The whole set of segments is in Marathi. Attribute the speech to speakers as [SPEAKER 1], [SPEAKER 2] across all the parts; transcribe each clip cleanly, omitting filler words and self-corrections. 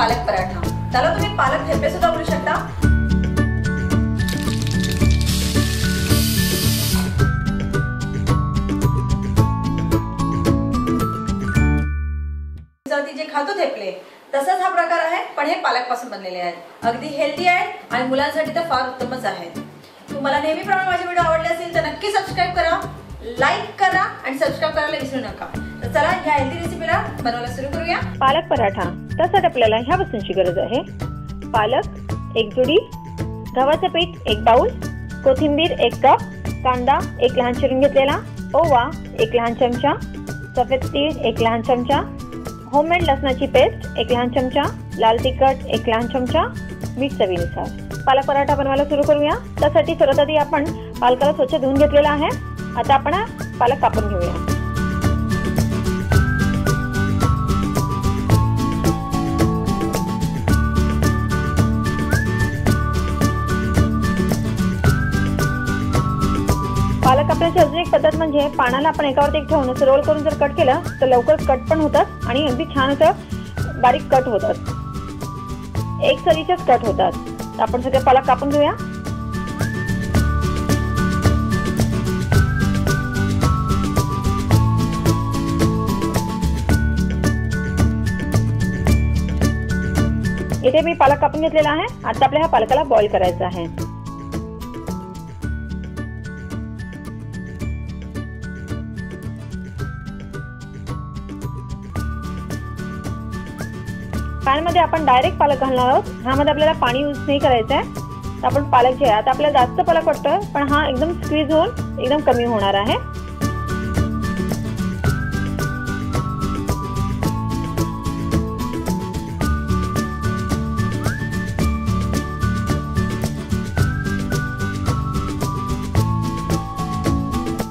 [SPEAKER 1] पालक पराठा, त्याला तुम्ही पालक ठेपे सुद्धा बोलू शकता। जे खातो थेपले तसंच हा प्रकार आहे, पण हे पालक पासून बनलेले आहेत। अगदी हेल्दी आहेत आणि मुलांसाठी तर फार उत्तमच आहेत। तुम्हाला नेहमीप्रमाणे माझे व्हिडिओ आवडले असेल तर नक्की सबस्क्राइब करा, लाईक करा आणि सबस्क्राइब करायला विसरू नका। तर चला ह्या हेल्दी रेसिपीला बनवायला सुरू करूया।
[SPEAKER 2] पालक पराठा, त्यासाठी आपल्याला ह्या वस्तूंची गरज आहे। पालक 1 जुडी, गव्हाचे पीठ 1 बाउल, कोथिंबीर 1 कप, कांदा 1 लहान चिरून घेतलेला, ओवा 1 लहान चमचा, सफेद तीळ 1 लहान चमचा, होममेड लसणाची पेस्ट 1 लहान चमचा, लाल तिखट 1 लहान चमचा, मीठ चवीनुसार। पालक पराठा बनवायला सुरू करूया। त्यासाठी सर्वात आधी आपण पालकाला स्वच्छ धुवून घेतलेला आहे। आता आपण पालक कापून घेऊया। पालक कापण्याची अजून एक पद्धत म्हणजे पानाला आपण एकावरती एक ठेवून असं रोल करून जर कट केलं तर लवकर कट पण होतात आणि अगदी छान असं बारीक कट होतात, एक सरीचेच कट होतात। तर आपण सगळे पालक कापून घेऊया। इथे मी पालक कापून घेतलेला आहे। आता आपल्या ह्या पालकाला बॉईल करायचा आहे। पॅन मध्ये आपण डायरेक्ट पालक घालणार आहोत। ह्यामध्ये आपल्याला पाणी यूज नाही करायचं आहे। तर आपण पालक जे आहे, आता आपल्याला जास्त पालक वाटतोय पण हा एकदम स्क्वीज होऊन एकदम कमी होणार आहे।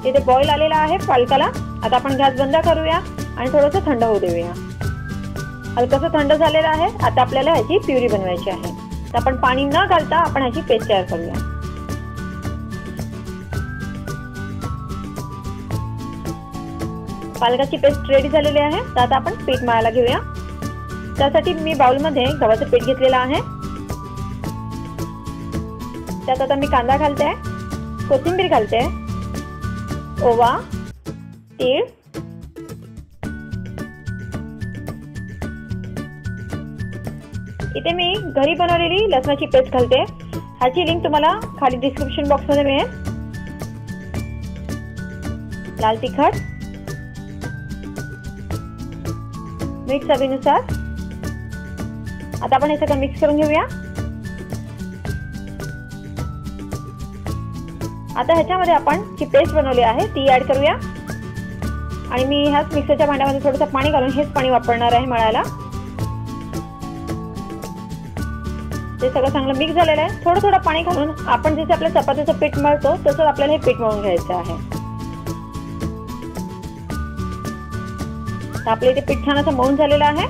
[SPEAKER 2] इथे बॉईल आलेला आहे पालकाला। आता आपण गॅस बंद करूया आणि थोडंसं थंड होऊ देऊया। हलकसं थंड झालेलं आहे। आता आपल्याला ह्याची प्युरी बनवायची आहे। तर आपण पाणी न घालता आपण ह्याची पेस्ट तयार करूया। पालकाची पेस्ट रेडी झालेली आहे। तर आता आपण पीठ मळायला घेऊया। त्यासाठी मी बाउलमध्ये गव्हाचं पीठ घेतलेलं आहे। त्यात आता मी कांदा घालते, कोथिंबीर घालते, ओवा, तीळ, इथे मी घरी बनवलेली लसणाची पेस्ट घालते। ह्याची लिंक तुम्हाला खाली डिस्क्रिप्शन बॉक्स मध्ये मिळेल। लाल तिखट, मीठ चवीनुसार। आता आपण हे सगळं मिक्स करून घेऊया। आता ह्याच्यामध्ये आपण जी पेस्ट बनवली आहे ती ऍड करूया आणि मी ह्याच मिक्सरच्या भांड्यामध्ये थोडंसं पाणी घालून हेच पाणी वापरणार आहे मळायला। ते सगळं चांगलं मिक्स झालेलं आहे। थोडं थोडं पाणी घालून आपण जसे आपल्या चपातीचं पीठ मळतो तसंच आपल्याला हे पीठ मळून घ्यायचं आहे। तर आपलं इथे पीठ छान असं मळून झालेलं आहे।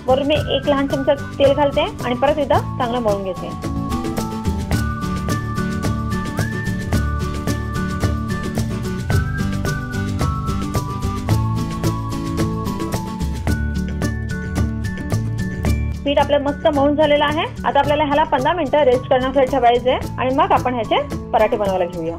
[SPEAKER 2] वरून मी 1 लहान चमचा तेल घालते आणि परत एकदा चांगलं मळून घेते। पीठ आपलं मस्त मळून झालेलं आहे। आता आपल्याला ह्याला 15 मिनिटं रेस्ट करण्यासाठी ठेवायचे आणि मग आपण ह्याचे पराठे बनवायला घेऊया।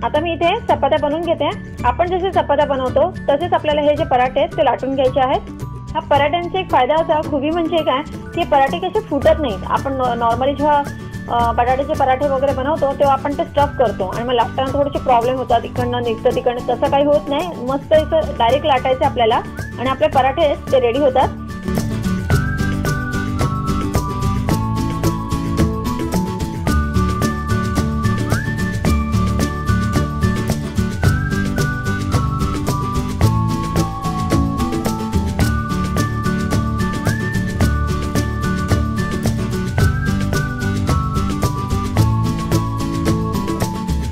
[SPEAKER 2] आता मी इथे चपात्या बनवून घेते। आपण जसे चपात्या बनवतो तसेच आपल्याला हे जे पराठे आहेत ते लाटून घ्यायचे आहेत। ह्या पराठ्यांचा एक फायदा असा, खूबी म्हणजे काय की पराठे कसे फुटत नाहीत। आपण नॉर्मली जेव्हा बटाट्याचे पराठे वगैरे बनवतो तेव्हा आपण ते स्टफ करतो आणि मग लाटताना थोडेसे प्रॉब्लेम होतात, इकडनं निघतं तिकडनं। तसं काही होत नाही, मस्त असं डायरेक्ट लाटायचं आपल्याला आणि आपले पराठे ते रेडी होतात।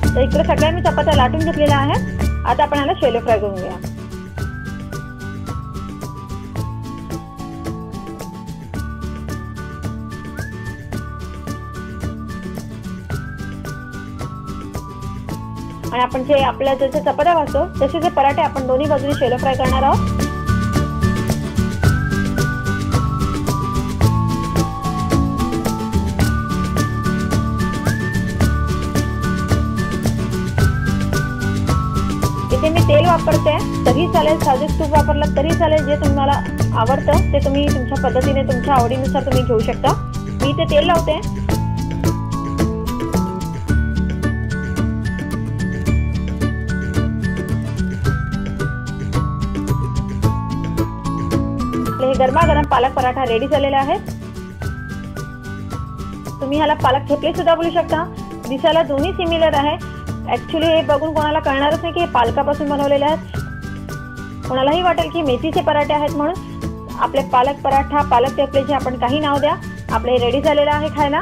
[SPEAKER 2] तर इकडे सगळ्या मी चपात्या लाटून घेतलेल्या आहेत। आता आपण याला शेलो फ्राय करून घेऊया। आणि आपण जे आपल्या जसे चपात्या भाजतो तसे जे पराठे आपण दोन्ही बाजूने शेलो फ्राय करणार आहोत। वापरते तरी चालेल, साजूक तूप वापरलं तरी चालेल, जे तुम्हाला आवडतं ते तुम्ही तुमच्या पद्धतीने तुमच्या आवडीनुसार तुम्ही घेऊ शकता। मी इथे तेल लावते। हे गरमागरम पालक पराठा रेडी झालेला आहे। तुम्ही ह्याला पालक थेपले सुद्धा बोलू शकता। दिसायला दोन्ही सिमिलर आहे। ऍक्च्युली हे बघून कोणाला कळणारच नाही की हे पालकापासून बनवलेले आहेत। कोणालाही वाटेल की मेथीचे पराठे आहेत म्हणून। आपले पालक पराठा, पालक थेपले जे आपण काही नाव द्या, आपले हे रेडी झालेलं आहे खायला।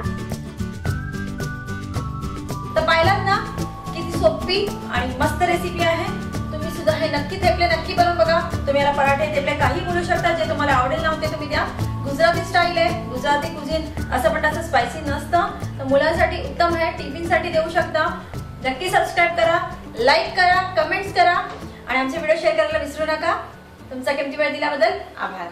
[SPEAKER 1] तर पाहिलात ना किती सोपी आणि मस्त रेसिपी आहे। तुम्ही सुद्धा हे थेपले नक्की बनवून बघा। तुम्ही याला पराठे थेपले काही बोलू शकता, जे तुम्हाला आवडेल ना ते तुम्ही द्या। गुजराती स्टाईल आहे, गुजराती कुझिन असं पण असं स्पायसी नसतं, तर मुलांसाठी उत्तम आहे, टिफिन साठी देऊ शकता। नक्की सबस्क्राईब करा, लाईक करा, कमेंट्स करा आणि आमचे व्हिडिओ शेअर करायला विसरू नका। तुमचा किमती वेळ दिल्याबद्दल आभार।